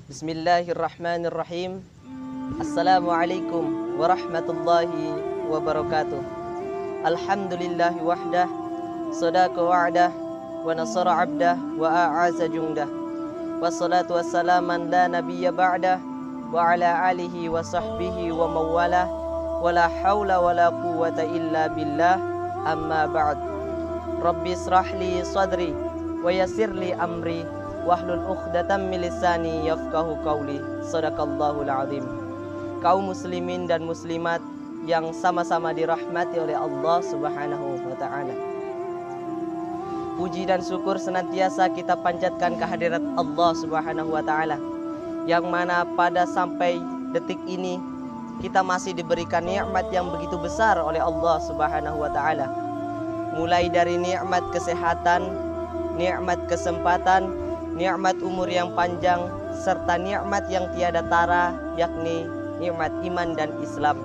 Bismillahirrahmanirrahim. Assalamualaikum warahmatullahi wabarakatuh. Alhamdulillahi wahdah, sadaqa wa'dah, wa nasara abdah, wa a'aza jundah. Wassalatu wassalaman la nabiyya ba'dah, wa ala alihi wa sahbihi wa mawalah, wa la hawla wa la quwwata illa billah, amma ba'd. Rabbi israhli sadri, wa yassirli amri, wahlul uqdatam min lisani yafqahu qawli. Shadaqallahul azim. Kaum muslimin dan muslimat yang sama-sama dirahmati oleh Allah Subhanahu wa taala. Puji dan syukur senantiasa kita panjatkan kehadirat Allah Subhanahu wa taala, yang mana pada sampai detik ini kita masih diberikan nikmat yang begitu besar oleh Allah Subhanahu wa taala. Mulai dari nikmat kesehatan, nikmat kesempatan, nikmat umur yang panjang, serta nikmat yang tiada tara, yakni nikmat iman dan Islam.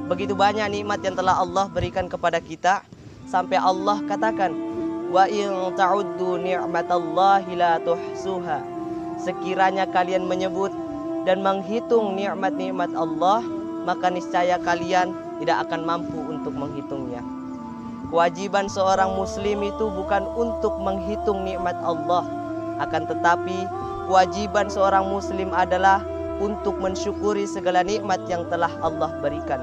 Begitu banyak nikmat yang telah Allah berikan kepada kita, sampai Allah katakan, wa in ta'uddu ni'matallahi la tuhsuha. Sekiranya kalian menyebut dan menghitung nikmat-nikmat Allah, maka niscaya kalian tidak akan mampu untuk menghitungnya. Kewajiban seorang muslim itu bukan untuk menghitung nikmat Allah, akan tetapi kewajiban seorang muslim adalah untuk mensyukuri segala nikmat yang telah Allah berikan.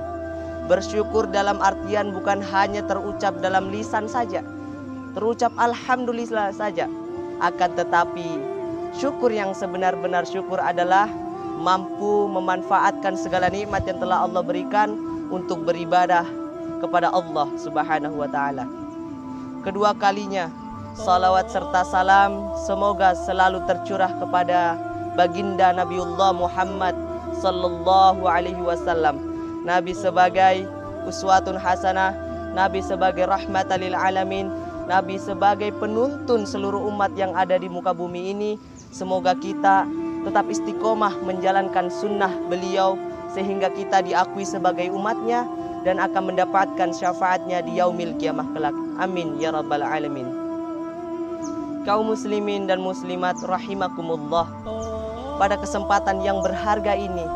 Bersyukur dalam artian bukan hanya terucap dalam lisan saja, terucap alhamdulillah saja, akan tetapi syukur yang sebenar-benar syukur adalah mampu memanfaatkan segala nikmat yang telah Allah berikan untuk beribadah kepada Allah Subhanahu wa taala. Kedua kalinya salawat serta salam semoga selalu tercurah kepada baginda Nabiullah Muhammad sallallahu alaihi wasallam. Nabi sebagai uswatun hasanah, Nabi sebagai rahmatan lil alamin, Nabi sebagai penuntun seluruh umat yang ada di muka bumi ini. Semoga kita tetap istiqomah menjalankan sunnah beliau sehingga kita diakui sebagai umatnya dan akan mendapatkan syafaatnya di yaumil kiamah kelak. Amin ya rabbal alamin. Kaum muslimin dan muslimat rahimakumullah, pada kesempatan yang berharga ini,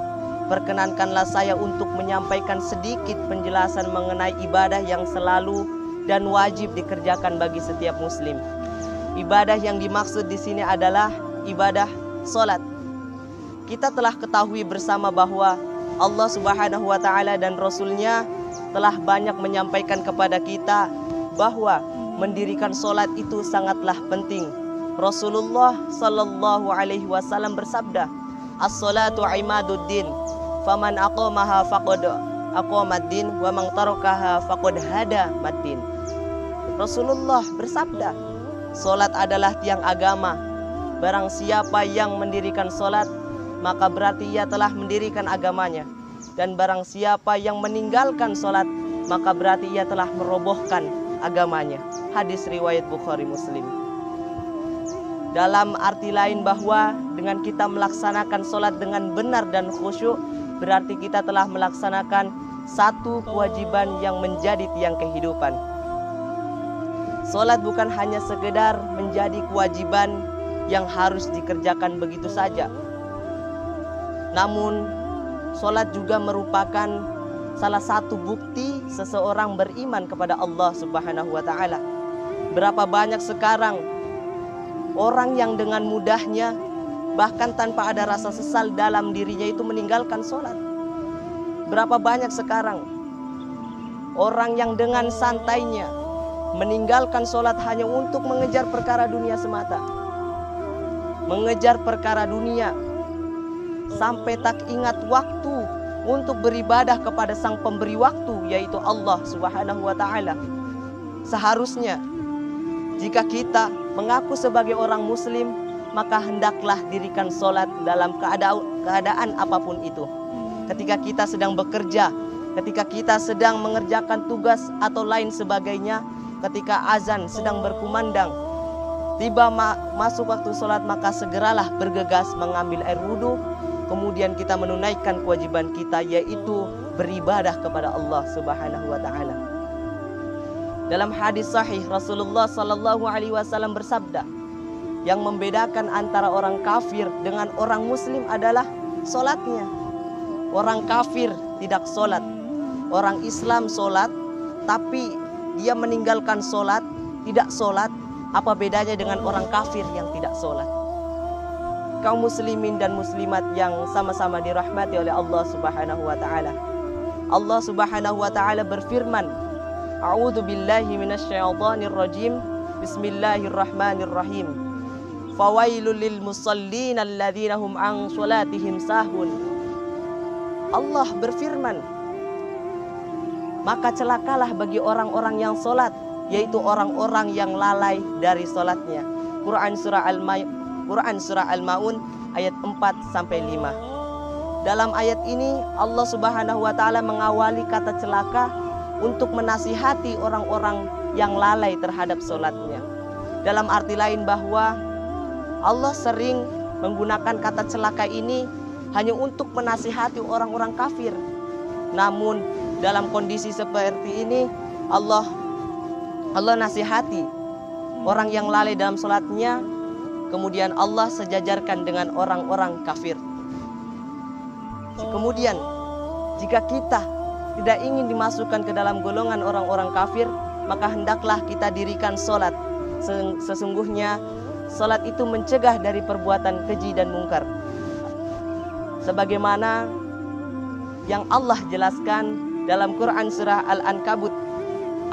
perkenankanlah saya untuk menyampaikan sedikit penjelasan mengenai ibadah yang selalu dan wajib dikerjakan bagi setiap muslim. Ibadah yang dimaksud di sini adalah ibadah salat. Kita telah ketahui bersama bahwa Allah Subhanahu wa taala dan Rasul-Nya telah banyak menyampaikan kepada kita bahwa mendirikan salat itu sangatlah penting. Rasulullah sallallahu alaihi wasallam bersabda, "As-salatu imaduddin, faman aqamaha faqad aqamaddin, wa man tarakaha faqad hada maddin." Rasulullah bersabda, salat adalah tiang agama. Barang siapa yang mendirikan salat, maka berarti ia telah mendirikan agamanya. Dan barang siapa yang meninggalkan salat, maka berarti ia telah merobohkan agamanya. Hadis riwayat Bukhari Muslim. Dalam arti lain bahwa dengan kita melaksanakan salat dengan benar dan khusyuk, berarti kita telah melaksanakan satu kewajiban yang menjadi tiang kehidupan. Salat bukan hanya sekedar menjadi kewajiban yang harus dikerjakan begitu saja. Namun salat juga merupakan salah satu bukti seseorang beriman kepada Allah Subhanahu wa taala. Berapa banyak sekarang orang yang dengan mudahnya, bahkan tanpa ada rasa sesal dalam dirinya itu meninggalkan salat. Berapa banyak sekarang orang yang dengan santainya meninggalkan salat hanya untuk mengejar perkara dunia semata. Mengejar perkara dunia sampai tak ingat waktu untuk beribadah kepada sang pemberi waktu, yaitu Allah Subhanahu wa taala. Seharusnya jika kita mengaku sebagai orang muslim, maka hendaklah dirikan salat dalam keadaan apapun itu. Ketika kita sedang bekerja, ketika kita sedang mengerjakan tugas atau lain sebagainya, ketika azan sedang berkumandang, tiba masuk waktu salat, maka segeralah bergegas mengambil air wudhu. Kemudian kita menunaikan kewajiban kita, yaitu beribadah kepada Allah Subhanahu wa taala. Dalam hadis sahih Rasulullah sallallahu alaihi wasallam bersabda, Yang membedakan antara orang kafir dengan orang muslim adalah solatnya. Orang kafir tidak solat, orang Islam solat, tapi dia meninggalkan solat, tidak solat. Apa bedanya dengan orang kafir yang tidak solat? Kaum muslimin dan muslimat yang sama-sama dirahmati oleh Allah Subhanahu wa taala. Allah Subhanahu wa taala berfirman, A'udzu billahi minasyaitonir rajim. Bismillahirrahmanirrahim. Fawailul lil musallin alladzina hum an sholatihim sahun. Allah berfirman, maka celakalah bagi orang-orang yang solat, yaitu orang-orang yang lalai dari solatnya. Quran surah Al-Maun ayat 4-5. Dalam ayat ini Allah Subhanahu wa taala mengawali kata celaka untuk menasihati orang-orang yang lalai terhadap solatnya. Dalam arti lain bahwa Allah sering menggunakan kata celaka ini hanya untuk menasihati orang-orang kafir. Namun dalam kondisi seperti ini Allah nasihati orang yang lalai dalam solatnya, kemudian Allah sejajarkan dengan orang-orang kafir. Kemudian jika kita tidak ingin dimasukkan ke dalam golongan orang-orang kafir, maka hendaklah kita dirikan solat. Sesungguhnya solat itu mencegah dari perbuatan keji dan mungkar, sebagaimana yang Allah jelaskan dalam Quran surah Al-Ankabut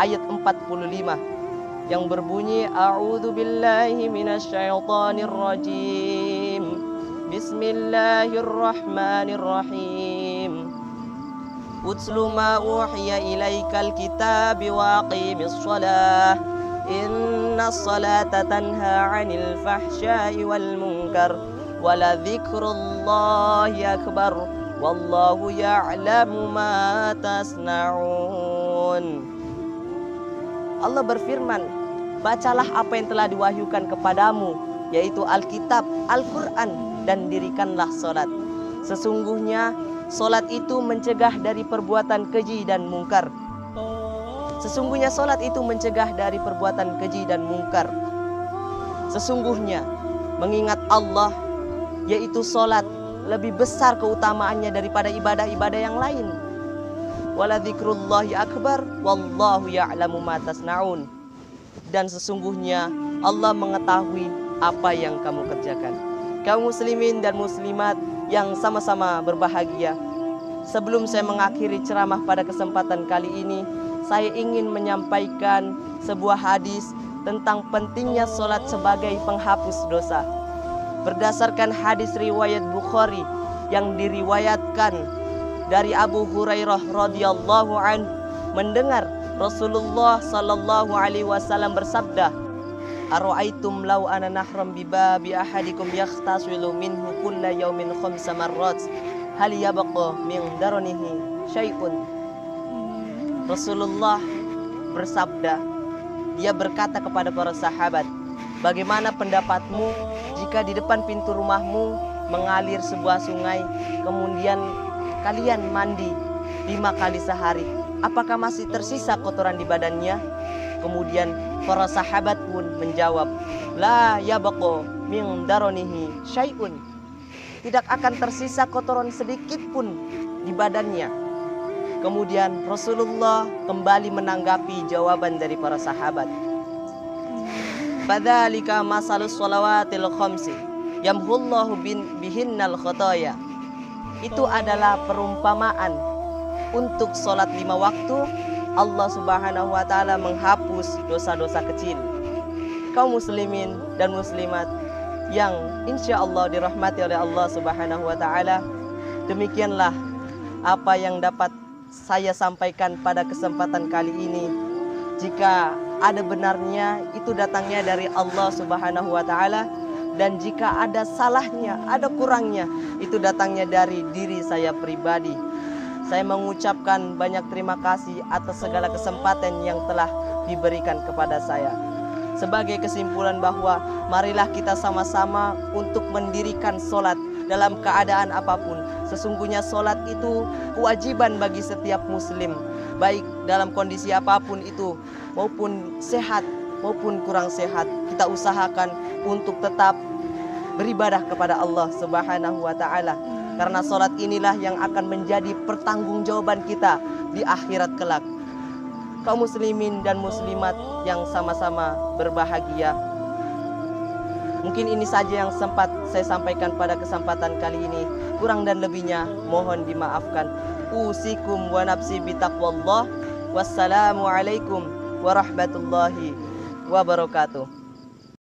ayat 45 yang berbunyi, A'udzu billahi minasyaitonir rajim. Bismillahirrahmanirrahim. Utlu ma uhiya ilaikal kitab wa aqimis shalah. Innas salata tanha 'anil fahsya'i wal munkar wa la dzikrullahi akbar wallahu ya'lamu ma tasna'un. Allah berfirman, bacalah apa yang telah diwahyukan kepadamu, yaitu Alkitab, Al-Quran, dan dirikanlah solat. Sesungguhnya solat itu mencegah dari perbuatan keji dan mungkar. Sesungguhnya solat itu mencegah dari perbuatan keji dan mungkar. Sesungguhnya mengingat Allah, yaitu solat, lebih besar keutamaannya daripada ibadah-ibadah yang lain. Wala dzikrullahi akbar wallahu ya'lamu ma tasna'un. Dan sesungguhnya Allah mengetahui apa yang kamu kerjakan. Kaum muslimin dan muslimat yang sama-sama berbahagia, sebelum saya mengakhiri ceramah pada kesempatan kali ini, saya ingin menyampaikan sebuah hadis tentang pentingnya solat sebagai penghapus dosa. Berdasarkan hadis riwayat Bukhari yang diriwayatkan dari Abu Hurairah radhiyallahu anhu, mendengar Rasulullah sallallahu alaihi wasallam bersabda, Ara'aitum law ana nahram bi babi ahadikum yaghtasilu minhu kulla yawmin 5 marrat hal yabqa min daranihi syai'un. Rasulullah bersabda, dia berkata kepada para sahabat, bagaimana pendapatmu jika di depan pintu rumahmu mengalir sebuah sungai, kemudian kalian mandi 5 kali sehari, apakah masih tersisa kotoran di badannya? Kemudian para sahabat pun menjawab, la yabqa min daranihi syai'un. Tidak akan tersisa kotoran sedikit pun di badannya. Kemudian Rasulullah kembali menanggapi jawaban dari para sahabat. Fadzalika masalus shalawatil khamsi yamhullahu bihinnal khotoya. Itu adalah perumpamaan untuk sholat 5 waktu. Allah Subhanahu wa ta'ala menghapus dosa-dosa kecil. Kaum muslimin dan muslimat yang insya Allah dirahmati oleh Allah Subhanahu wa ta'ala, demikianlah apa yang dapat saya sampaikan pada kesempatan kali ini. Jika ada benarnya, itu datangnya dari Allah Subhanahu wa ta'ala, dan jika ada salahnya, ada kurangnya, itu datangnya dari diri saya pribadi. Saya mengucapkan banyak terima kasih atas segala kesempatan yang telah diberikan kepada saya. Sebagai kesimpulan bahwa marilah kita sama-sama untuk mendirikan solat dalam keadaan apapun. Sesungguhnya solat itu kewajiban bagi setiap muslim, baik dalam kondisi apapun itu, maupun sehat maupun kurang sehat. Kita usahakan untuk tetap beribadah kepada Allah Subhanahu wa taala. Karena salat inilah yang akan menjadi pertanggungjawaban kita di akhirat kelak. Kaum muslimin dan muslimat yang sama-sama berbahagia. Mungkin ini saja yang sempat saya sampaikan pada kesempatan kali ini. Kurang dan lebihnya mohon dimaafkan. Usikum wa nafsi bitaqwallah. Wassalamualaikum warahmatullahi wabarakatuh.